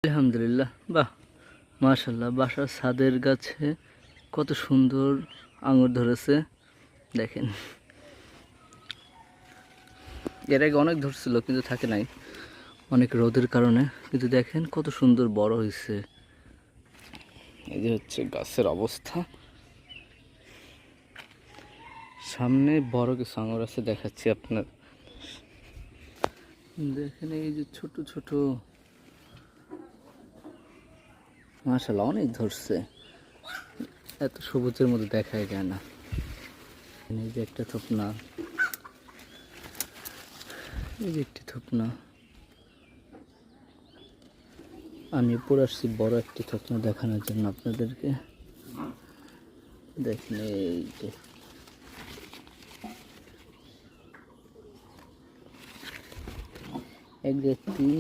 আলহামদুলিল্লাহ, বাহ, মাশাল্লাহ। বাসার ছাদের গাছে কত সুন্দর আঙুর ধরেছে দেখেন। এর আগে অনেক ধরছিল কিন্তু থাকে নাই অনেক রোদের কারণে, কিন্তু দেখেন কত সুন্দর বড় হয়েছে। এই যে হচ্ছে গাছের অবস্থা। সামনে বড় কিছু আঙুর আছে, দেখাচ্ছি আপনার। দেখেন এই যে ছোট ছোট, মাশাআল্লাহ অনেক ধরছে। এত সবুজের মধ্যে দেখাই যায় না। এই যে একটা থোপনা, এই যে একটি থোপনা। আমি উপরে আসছি বড় একটি থোপনা দেখানোর জন্য আপনাদেরকে। দেখেন এই যে এক, দুই, তিন,